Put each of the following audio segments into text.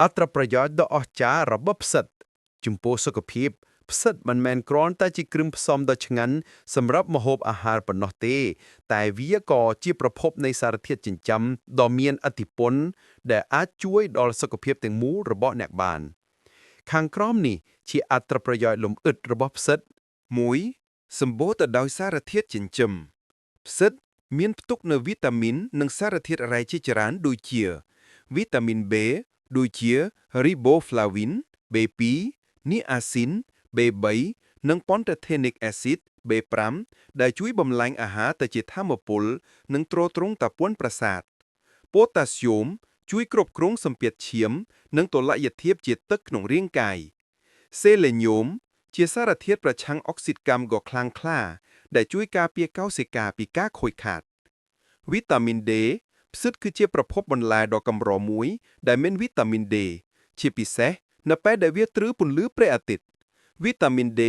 អត្ថប្រយោជន៍ដ៏អស្ចារ្យរបស់ផ្សិតចំពោះសុខភាពផ្សិតមិនមែនគ្រាន់តែជាគ្រឿងផ្សំដ៏ឆ្ងាញ់សម្រាប់ម្ហូបអាហារប៉ុណ្ណោះទេតែវាក៏ជាប្រភពនៃសារធាតុចិញ្ចឹមដ៏មានឥទ្ធិពលដែលអាចជួយដល់សុខភាពទាំងមូលរបស់អ្នកបានខាងក្រោមនេះជាអត្ថប្រយោជន៍លម្អិតរបស់ផ្សិត 1. សម្បូរទៅដោយសារធាតុចិញ្ចឹមផ្សិតមានផ្ទុកនូវវីតាមីននិងសារធាតុរ៉ែជាច្រើនដូចជាវីតាមីន B ដូចជា Riboflavin B2 នីអាស៊ីន B3 និង Pantothenic acid B5 ដែលជួយបំលែងអាហារទៅជាថាមពលនិងទ្រទ្រង់តាប៉ុនប្រសាទប៉ូតាស្យូមជួយគ្រប់គ្រងសម្ពាធឈាមនិងតុល្យភាពជាតិទឹកក្នុងរាងកាយសេលេញូមជាសារធាតុប្រឆាំងអុកស៊ីតកម្មដ៏ខ្លាំងក្លាដែលជួយការពារកោសិកាពីការខូចខាតវីតាមីន D ផ្សិតគឺជាប្រភពបន្លែដ៏កម្រមួយដែលមានវីតាមីន D ជាពិសេសនៅពេលដែលវាត្រូវពន្លឺព្រះអាទិត្យវីតាមីន D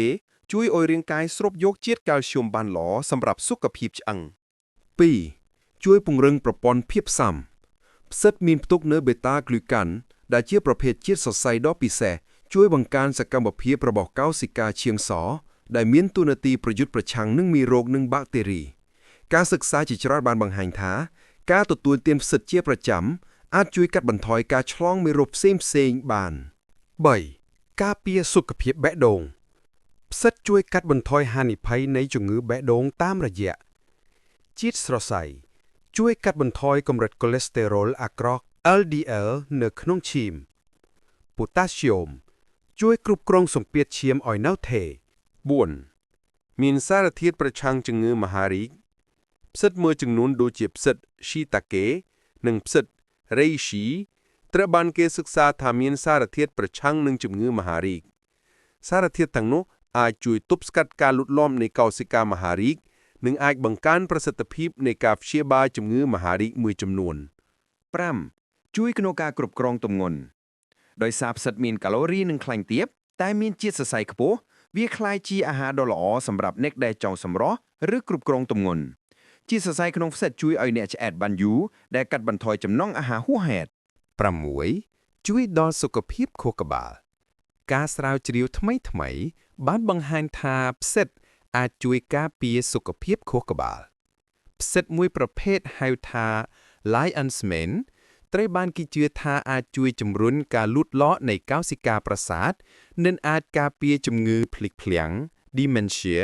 ជួយឲ្យរាងកាយស្រូបយកជាតិកាល់ស្យូមបានល្អសម្រាប់សុខភាពឆ្អឹង 2. ជួយពង្រឹងប្រព័ន្ធភាពស៊ាំផ្សិតមានផ្ទុកនូវបេតាក្លូកាន់ដែលជាប្រភេទជាតិសរសៃដ៏ពិសេសជួយបង្កើនសកម្មភាពរបស់កោសិកាឈាមសដែលមានតួនាទីប្រយុទ្ធប្រឆាំងនឹងមេរោគនិងបាក់តេរីការសិក្សាជាច្រើនបានបង្ហាញថាការទទួលទានផ្សិតជាប្រចាំអាចជួយកាត់បន្ថយការឆ្លងមេរោគផ្សេងៗបាន 3. ការពារសុខភាពបេះដូងផ្សិតជួយកាត់បន្ថយហានិភ័យនៃជំងឺបេះដូងតាមរយៈជាតិស្រសៃជួយកាត់បន្ថយកម្រិតកូលេស្តេរ៉ុលអាក្រក់ LDL នៅក្នុងឈាមប៉ូតាស្យូមជួយគ្រប់គ្រងសម្ពាធឈាមឲ្យនៅថេរ 4. មានសារធាតុប្រឆាំងជំងឺមហារីកផ្សិតមួយចំនួនដូចជាផ្សិតស៊ីតាកេនិងផ្សិតរេឈីត្រូវបានគេសិក្សាថាមានសារធាតុប្រឆាំងនឹងជំងឺមហារីកសារធាតុទាំងនោះអាចជួយទប់ស្កាត់ការលូតលាស់នៃកោសិកាមហារីកនិងអាចបង្កើនប្រសិទ្ធភាពនៃការព្យាបាលជំងឺមហារីកមួយចំនួន 5. ជួយក្នុងការគ្រប់គ្រងទម្ងន់ដោយសារផ្សិតមានកាឡូរីនិងខ្លាញ់ទាបតែមានជាតិសរសៃខ្ពស់វាក្លាយជាអាហារដ៏ល្អសម្រាប់អ្នកដែលចង់សម្រស់ឬគ្រប់គ្រងទម្ងន់ជាតិសរសៃក្នុងផ្សិតជួយឲ្យអ្នកឆ្អែតបានយូរដែលកាត់បន្ថយចំណង់អាហារហួសហេតុ 6. ជួយដល់សុខភាពខួរក្បាលការស្រាវជ្រាវថ្មីៗបានបង្ហាញថាផ្សិតអាចជួយការពារសុខភាពខួរក្បាលផ្សិតមួយប្រភេទហៅថា Lion's Mane ត្រូវបានគេជឿថាអាចជួយជំរុញការលូតលាស់នៃកោសិកាប្រសាទនិងអាចការពារជំងឺភ្លេចភ្លាំង Dementia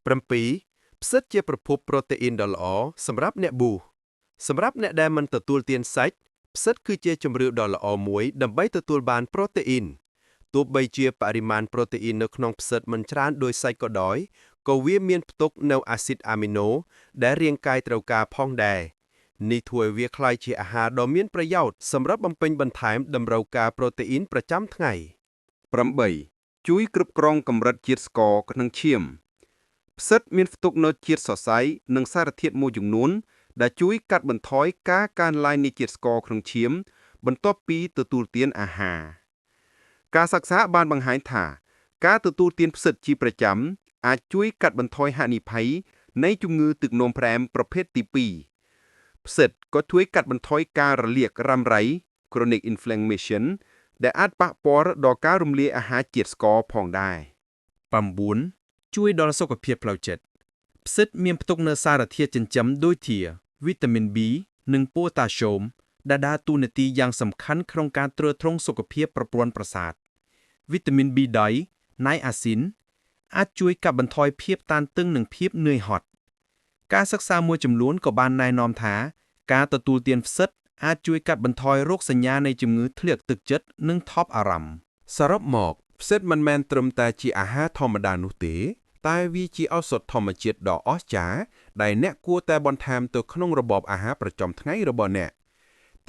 7. ផ្សិតជាប្រភពប្រូតេអ៊ីនដ៏ល្អសម្រាប់អ្នកប៊ូសម្រាប់អ្នកដែលមិនទទួលទានសាច់ផ្សិតគឺជាជម្រើសដ៏ល្អមួយដើម្បីទទួលបានប្រូតេអ៊ីនទោះបីជាបរិមាណប្រូតេអ៊ីននៅក្នុងផ្សិតមិនច្រើនដូចសាច់ក៏ដោយក៏វាមានផ្ទុកនូវអាស៊ីតអាមីណូដែលរាងកាយត្រូវការផងដែរនេះធ្វើឲ្យវាក្លាយជាអាហារដ៏មានប្រយោជន៍សម្រាប់បំពេញបន្ថែមតម្រូវការប្រូតេអ៊ីនប្រចាំថ្ងៃ 8. ជួយគ្រប់គ្រងកម្រិតជាតិស្ករក្នុងឈាមផ្សិតមានផ្ទុកនូវជាតិសរសៃនិងសារធាតុមួយចំនួនដែលជួយកាត់បន្ថយការកើនឡើងនៃជាតិស្ករក្នុងឈាមបន្ទាប់ពីទទួលទានអាហារការសិក្សាបានបង្ហាញថាការទទួលទានផ្សិតជាប្រចាំអាចជួយកាត់បន្ថយហានិភ័យនៃជំងឺទឹកនោមផ្អែមប្រភេទទី2ផ្សិតក៏ជួយកាត់បន្ថយការរលាករ៉ាំរ៉ៃ chronic inflammation ដែលអាចប៉ះពាល់ដល់ការរំលាយអាហារជាតិស្ករផងដែរ 9. ជួយដល់សុខភាពផ្លូវចិត្តផ្សិតមានផ្ទុកនូវសារធាតុចិញ្ចឹមដូចជាវីតាមីន B និងប៉ូតាស្យូមដែលដើរតួនាទីយ៉ាងសំខាន់ក្នុងការទ្រទ្រង់សុខភាពប្រព័ន្ធប្រសាទវីតាមីន B10 ណៃអាស៊ីនអាចជួយកាត់បន្ថយភាពតានតឹងនិងភាពនឿយហត់ការសិក្សាមួយចំនួនក៏បានណែនាំថាការទទួលទានផ្សិតអាចជួយកាត់បន្ថយរោគសញ្ញានៃជំងឺធ្លាក់ទឹកចិត្តនិងថប់អារម្មណ៍សរុបមកផ្សិតមិនមែនត្រឹមតែជាអាហារធម្មតានោះទេតែវាជាឱសថធម្មជាតិដ៏អស្ចារ្យដែលអ្នកគួរតែបន្ថែមទៅក្នុងរបបអាហារប្រចាំថ្ងៃរបស់អ្នក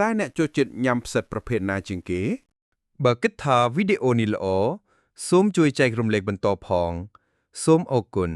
តែអ្នកចូលចិត្តញ៉ាំផ្សិតប្រភេទណាជាងគេបើគិតថាវីដេអូនេះល្អសូមជួយចែករំលែកបន្តផងសូមអរគុណ